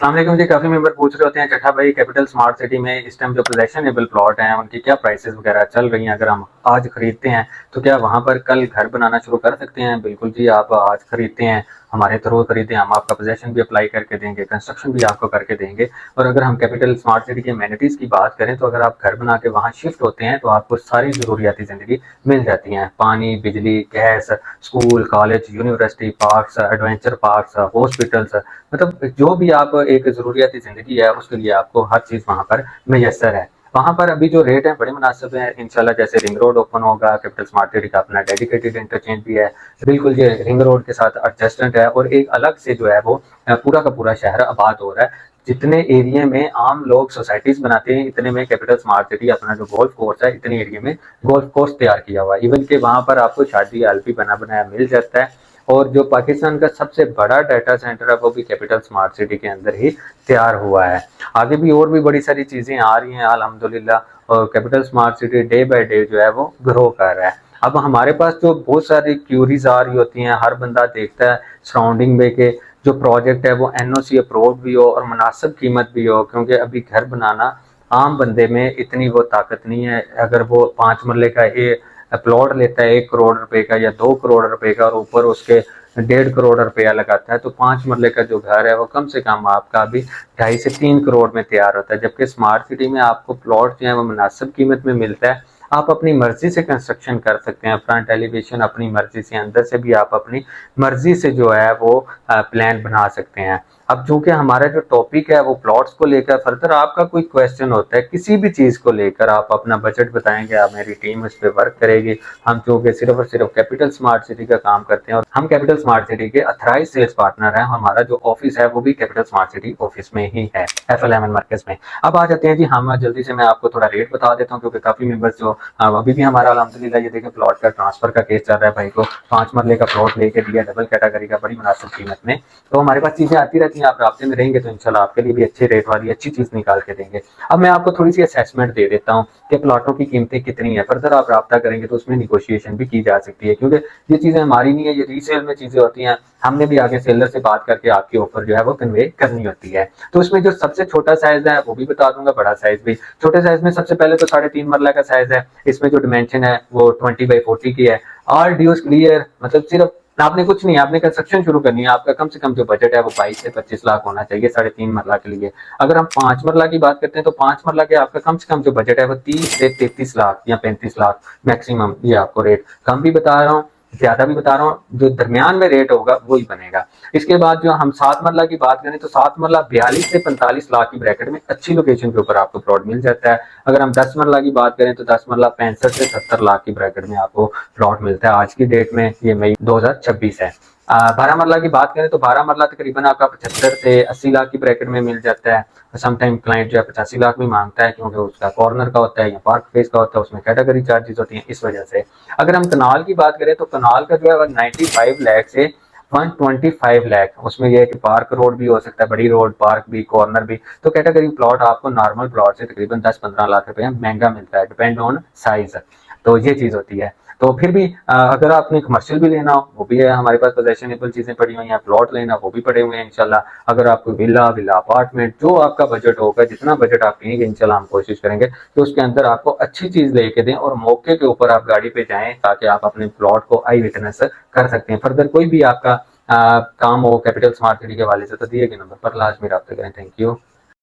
अस्सलाम जी, काफी मेंबर पूछ रहे होते हैं चट्टा भाई, कैपिटल स्मार्ट सिटी में इस टाइम जो पोजेशनेबल प्लॉट हैं उनकी क्या प्राइसेस वगैरह चल रही हैं। अगर हम आज खरीदते हैं तो क्या वहां पर कल घर बनाना शुरू कर सकते हैं? बिल्कुल जी, आप आज खरीदते हैं, हमारे थ्रू खरीदें, हम आपका पोजेशन भी अप्लाई करके देंगे, कंस्ट्रक्शन भी आपको करके देंगे। और अगर हम कैपिटल स्मार्ट सिटी की एमिनिटीज की बात करें तो अगर आप घर बना के वहाँ शिफ्ट होते हैं तो आपको सारी जरूरियाती जिंदगी मिल जाती हैं। पानी, बिजली, gas, school, college, university, parks, adventure parks, hospitals, मतलब जो भी आप एक ज़रूरियाती ज़िंदगी है उसके लिए आपको हर चीज़ वहाँ पर मैसर है। वहाँ पर अभी जो रेट है बड़े मुनासिब है इंशाल्लाह। जैसे रिंग रोड ओपन होगा, कैपिटल स्मार्ट सिटी का अपना डेडिकेटेड इंटरचेंज भी है, बिल्कुल ये रिंग रोड के साथ एडजस्टेंट है और एक अलग से जो है वो पूरा का पूरा शहर आबाद हो रहा है। जितने एरिया में आम लोग सोसाइटीज बनाते हैं इतने में कैपिटल स्मार्ट सिटी अपना जो गोल्फ कोर्स है इतने एरिया में गोल्फ कोर्स तैयार किया हुआ है। इवन के वहाँ पर आपको शादी हाल भी बना बनाया मिल जाता है। और जो पाकिस्तान का सबसे बड़ा डाटा सेंटर है वो भी कैपिटल स्मार्ट सिटी के अंदर ही तैयार हुआ है। आगे भी और भी बड़ी सारी चीजें आ रही हैं अल्हम्दुलिल्लाह, और capital smart city day by day जो है वो ग्रो कर रहा है। अब हमारे पास जो बहुत सारी क्यूरीज आ रही होती हैं, हर बंदा देखता है सराउंडिंग में के जो प्रोजेक्ट है वो एनओसी अप्रूव्ड भी हो और मुनासिब कीमत भी हो, क्योंकि अभी घर बनाना आम बंदे में इतनी वो ताकत नहीं है। अगर वो 5 मरले का प्लॉट लेता है 1 करोड़ रुपए का या 2 करोड़ रुपए का और ऊपर उसके 1.5 करोड़ रुपया लगाता है तो 5 मरले का जो घर है वो कम से कम आपका अभी 2.5 से 3 करोड़ में तैयार होता है। जबकि स्मार्ट सिटी में आपको प्लॉट जो है वो मुनासिब कीमत में मिलता है। आप अपनी मर्जी से कंस्ट्रक्शन कर सकते हैं, फ्रंट एलिवेशन अपनी मर्जी से, अंदर से भी आप अपनी मर्जी से जो है वो प्लान बना सकते हैं। अब चूंकि हमारा जो टॉपिक है वो प्लॉट्स को लेकर, फर्दर आपका कोई क्वेश्चन होता है किसी भी चीज को लेकर आप अपना बजट बताएंगे, आप मेरी टीम उस पर वर्क करेगी। हम चूंकि सिर्फ और सिर्फ कैपिटल स्मार्ट सिटी का काम करते हैं और हम कैपिटल स्मार्ट सिटी के अथराइज सेल्स पार्टनर हैं। हमारा जो ऑफिस है वो भी कैपिटल स्मार्ट सिटी ऑफिस में ही है, FL मर्कज में। अब आ जाते हैं जी, हम जल्दी से मैं आपको थोड़ा रेट बता देता हूँ क्योंकि काफी मेंबर्स जो अभी भी हमारा अल्हम्दुलिल्लाह ये देखें प्लॉट का ट्रांसफर का केस चल रहा है, भाई को 5 मरले का प्लॉट लेके दिया डबल कैटेगरी का बड़ी मुनासिब कीमत में। तो हमारे पास चीजें आती रहती हैं, आप राब्ते में रहेंगे तो इंशाल्लाह आपके लिए भी अच्छे रेट वाली अच्छी चीज निकाल के देंगे। अब मैं आपको थोड़ी सी असेसमेंट दे देता हूँ कि प्लॉटों की कीमतें कितनी है। फर्दर आप राब्ता करेंगे तो उसमें निगोशिएशन भी की जा सकती है, क्योंकि ये चीजें हमारी नहीं है, ये रीसेल में चीजें होती हैं। हमने भी आगे सेलर से बात करके आपकी ऑफर जो है वो कन्वे करनी होती है। तो इसमें जो सबसे छोटा साइज है वो भी बता दूंगा, बड़ा साइज भी। छोटे साइज में सबसे पहले तो 3.5 मरला का साइज है। इसमें जो डिमेंशन है वो 20x40 की है। ऑल ड्यूज क्लियर, मतलब सिर्फ आपने कुछ नहीं, आपने कंस्ट्रक्शन शुरू करनी है। आपका कम से कम जो बजट है वो 22 से 25 लाख होना चाहिए 3.5 मरला के लिए। अगर हम 5 मरला की बात करते हैं तो 5 मरला के आपका कम से कम जो बजट है वो 30 से 33 लाख या 35 लाख मैक्सिमम। ये आपको रेट कम भी बता रहा हूँ, ज्यादा भी बता रहा हूँ, जो दरमियान में रेट होगा वही बनेगा। इसके बाद जो हम 7 मरला की बात करें तो 7 मरला 42 से 45 लाख की ब्रैकेट में अच्छी लोकेशन के ऊपर आपको प्लॉट मिल जाता है। अगर हम 10 मरला की बात करें तो 10 मरला 65 से 70 लाख की ब्रैकेट में आपको प्लॉट मिलता है आज की डेट में, ये मई 2026 है। 12 मरला की बात करें तो 12 मरला तकरीबन आपका 75 से 80 लाख की ब्रैकेट में मिल जाता है। समटाइम क्लाइंट जो है 85 लाख भी मांगता है, क्योंकि उसका कॉर्नर का होता है या पार्क फेस का होता है, उसमें कैटेगरी चार्जेस होती हैं, इस वजह से। अगर हम कनाल की बात करें तो कनाल का जो है 95 लाख से 125 लाख, उसमें यह है कि पार्क रोड भी हो सकता है, बड़ी रोड, पार्क भी, कॉर्नर भी। तो कैटेगरी प्लॉट आपको नॉर्मल प्लॉट से तकरीबन 10-15 लाख रुपए महंगा मिलता है, डिपेंड ऑन साइज। तो ये चीज होती है। तो फिर भी अगर आपने कमर्शियल भी लेना हो वो भी है, हमारे पास पोजेशनेबल चीजें पड़ी हुई हैं। प्लॉट लेना वो भी पड़े हुए हैं इंशाल्लाह। अगर आपको विला अपार्टमेंट, जो आपका बजट होगा, जितना बजट आप कहेंगे इंशाल्लाह हम कोशिश करेंगे कि उसके अंदर आपको अच्छी चीज लेके दें और मौके के ऊपर आप गाड़ी पे जाएं ताकि आप अपने प्लॉट को आई विटनेस कर सकते हैं। फर्दर कोई भी आपका काम हो कैपिटल स्मार्ट सिटी के हवाले से तो दिए गए नंबर पर लाजमी रब्ता करें। Thank you.